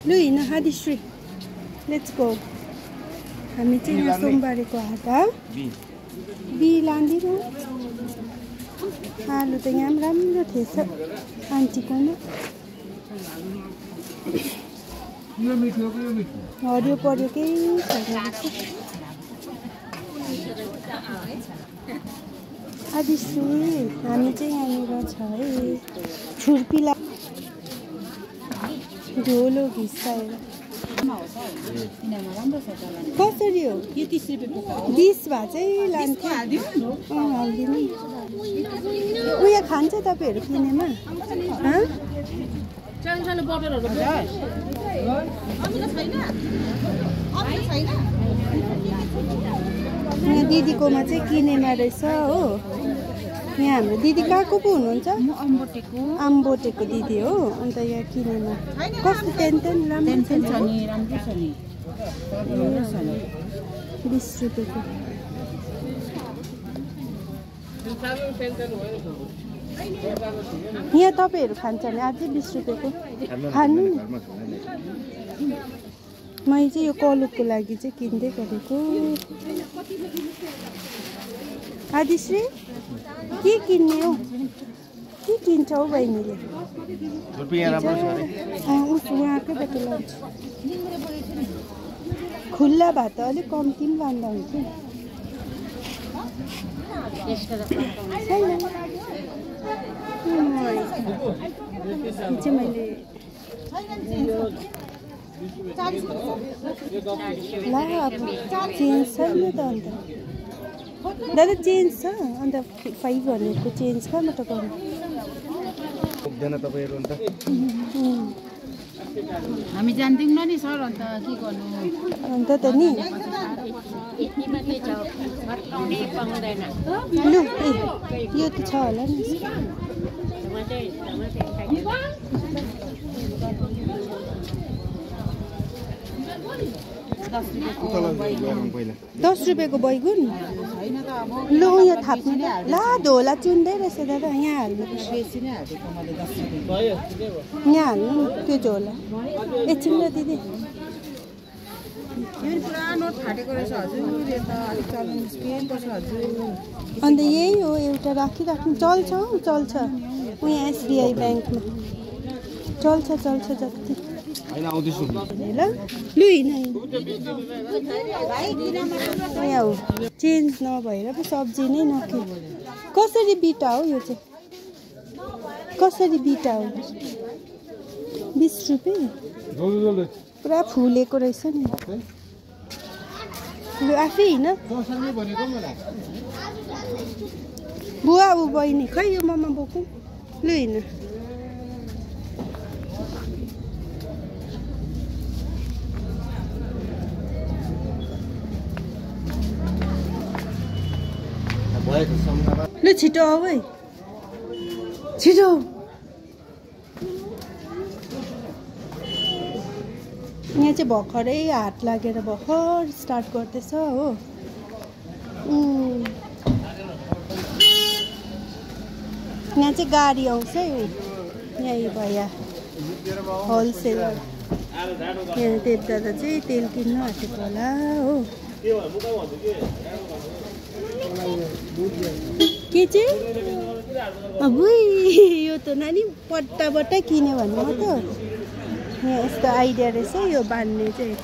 लु हिँड Adishree let's go हामी चाहिँ यहाँ सोमबारेको हाट बी लाँदिनँ आलु त यहाँ पनि राम्रो थिएछ आन्टीकोमा हरियो पर्यो केही छैन आदिश्री हामी चाहिँ यहाँनिर छ है छुर्पीला ढोलो घिसाएर कसरी हो यो 30 रुपियाँ 20 भए चाहिँ लान्थ्यो हालिदिनु उयो खान्छ तपाईँहरू किनेमा यहाँ दिदीकोमा चाहिँ किनेमा रहेछ हो यहाँ हाम्रो दिदी कहाँको पो हुनुहुन्छ आम्बोटेको दिदी हो अन्त यहाँ किनेमा कस्तो टेन राम्रो छ नि 20 रुपियाँको यहाँ तपाईँहरू खान्छ भने अझै 20 रुपियाँको खानु मैले चाहिँ यो कलुकको लागि चाहिँ किन्दै गरेको आदिश्री के किन्ने हो के किन्छ हौ बहिनीले उहाँकैबाट लान्छु खुल्ला भए त अलिक कम्ती पनि लाँदा हुन्थ्यो मैले ला अब चेन्ज छैन त अन्त दादा चेन्ज छ अन्त 5 भनेको चेन्ज कहाँबाट गर्नु हामी जान्दैनौँ नि सर अन्त के गर्नु अन्त त नि लु यो त छ होला नि 10 रुपियाँको बैगुन लु यहाँ थाप्नु ला धोला चुन्दै रहेछ दादा यहाँ हाल्नु यहाँ हाल्नु त्यो झोला एकछिन ल दिदी अन्त यही हो एउटा राखिराख्नु चल्छ हौ चल्छ यहाँ एसबिआई ब्याङ्कमा चल्छ जति ल लु यहाँ हो चेन्ज नभएर पो सब्जी नै नकिन कसरी बिटा हो यो चाहिँ कसरी बिटा हो 20 रुपियाँ पुरा फुलेको रहेछ नि लु आफै हिँड बुवा ऊ बहिनी खै यो ममा बोकौँ लु हिँड लु छिटो आऊ है छिटो यहाँ चाहिँ भर्खरै हाट लागेर भर्खर स्टार्ट गर्दैछ हो यहाँ चाहिँ गाडी आउँछ है यही भैया होलसेलर यहाँ देवदादा चाहिँ तेल किन्नु आँटेको होला हो के चाहिँ अब यो त नानी पट्टाबट्टा किन्यो भने हो त यहाँ यस्तो आइडिया रहेछ यो बान्ने चाहिँ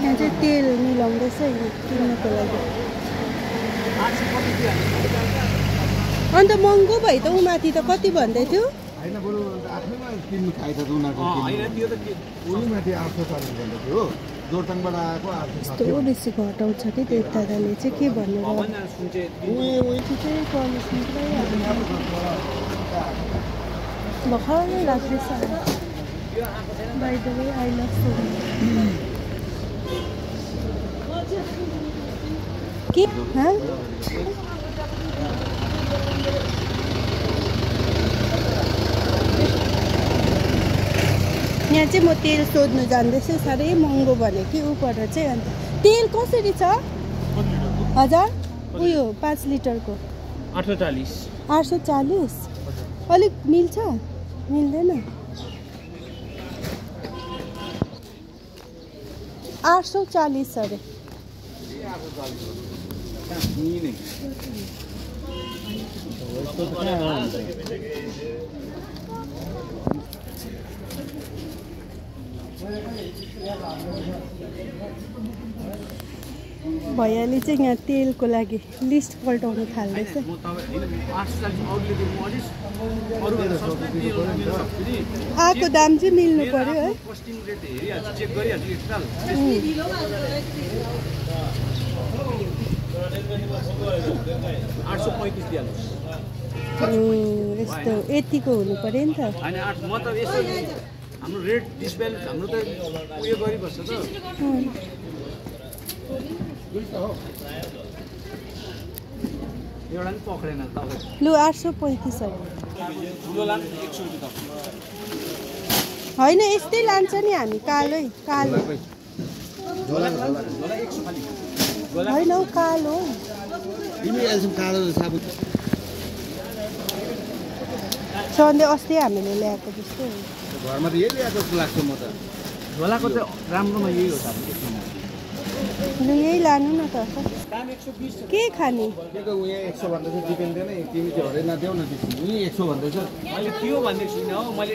यहाँ चाहिँ तेल मिलाउँदैछ किन्नुको लागि अन्त महँगो भए त ऊ माथि त कति भन्दै थियो हैन बरु आफैमा किन्नु खाइ त उनीहरुको हैन त्यो त उनी माथि 800 चार्ज भन्दै थियो जोरथाङबाट आएको 800 यस्तो बेसी घटाउँछ कि देवदादाले चाहिँ के भन्नु र भर्खर राख्दैछ by the way I love Soni के यहाँ चाहिँ म तेल सोध्नु जान्दैछु साह्रै महँगो भने कि ऊपर चाहिँ अन्त तेल कसरी छ 1000 उयो 5 लिटरको 840 840 अलिक मिल्छ मिल्दैन 840 अरे भैयाले चाहिँ यहाँ तेलको लागि लिस्ट पल्टाउन थाल्दैछ आएको दाम चाहिँ मिल्नु पर्यो है यस्तो यतिको हुनु पर्यो नि त हाम्रो रेट डिस्प्ले हाम्रो त उयो गरिबस्छ त एउटा नि पक्रेन तपाईँ लु 835 ठुलो लानु 100 रुपैयाँ होइन यस्तै लान्छ नि हामी कालो होइन हौ कालो सधैँ अस्ति हामीले ल्याएको जस्तो घरमा त यही ल्याएको जस्तो लाग्छ म त झोलाको चाहिँ राम्रोमा यही हो त लु यही लानु न त के खाने उहाँ 100 भन्दैछ दिपेन्दैन तिमी चाहिँ हरेन देऊ न 100 भन्दैछ मैले त्यो भन्दै छुइनँ हो मैले